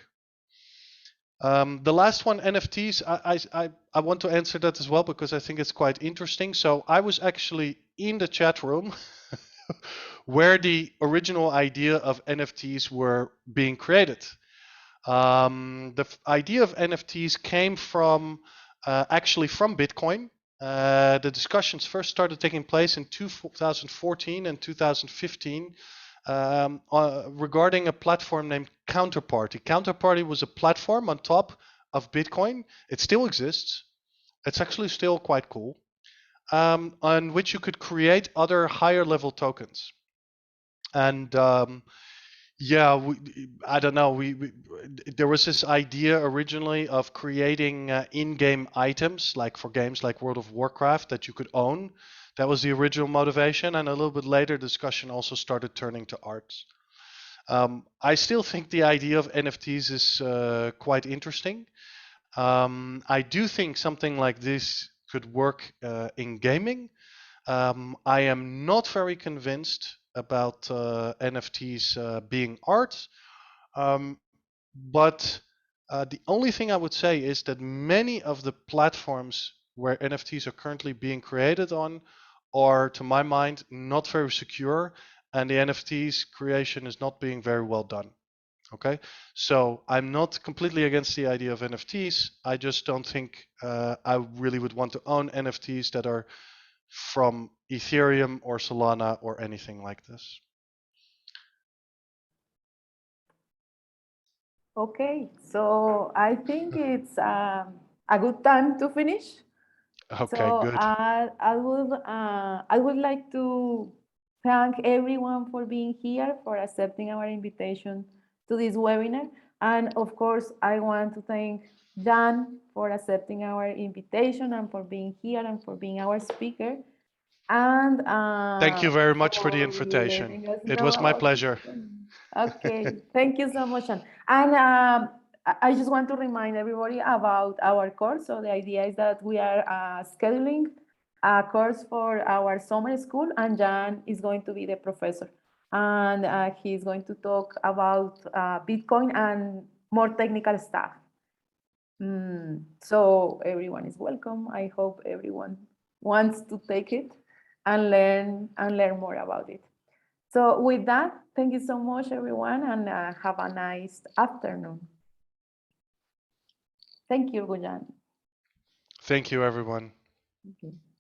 The last one, NFTs, I want to answer that as well because I think it's quite interesting. So I was actually in the chat room where the original idea of NFTs were being created. The idea of NFTs came from actually from Bitcoin. The discussions first started taking place in 2014 and 2015. Regarding a platform named Counterparty. Counterparty was a platform on top of Bitcoin. It still exists. It's actually still quite cool. On which you could create other higher level tokens. And yeah, I don't know. There was this idea originally of creating in-game items, like for games like World of Warcraft, that you could own. That was the original motivation, and a little bit later, discussion also started turning to arts. I still think the idea of NFTs is quite interesting. I do think something like this could work in gaming. I am not very convinced about NFTs being art, but the only thing I would say is that many of the platforms where NFTs are currently being created on are, to my mind, not very secure, and the NFTs creation is not being very well done. Okay, so I'm not completely against the idea of NFTs. I just don't think I really would want to own NFTs that are from Ethereum or Solana or anything like this. Okay, so I think it's a good time to finish. Okay, so good. I would like to thank everyone for being here, for accepting our invitation to this webinar. And of course, I want to thank Jan for accepting our invitation and for being here and for being our speaker. And thank you very much for the for invitation. letting us It know was my about pleasure. Okay, thank you so much. And I just want to remind everybody about our course. So the idea is that we are scheduling a course for our summer school, and Jan is going to be the professor. And he's going to talk about Bitcoin and more technical stuff. So everyone is welcome. I hope everyone wants to take it and learn more about it. So with that, thank you so much, everyone, and have a nice afternoon. Thank you, Jan. Thank you, everyone. Okay.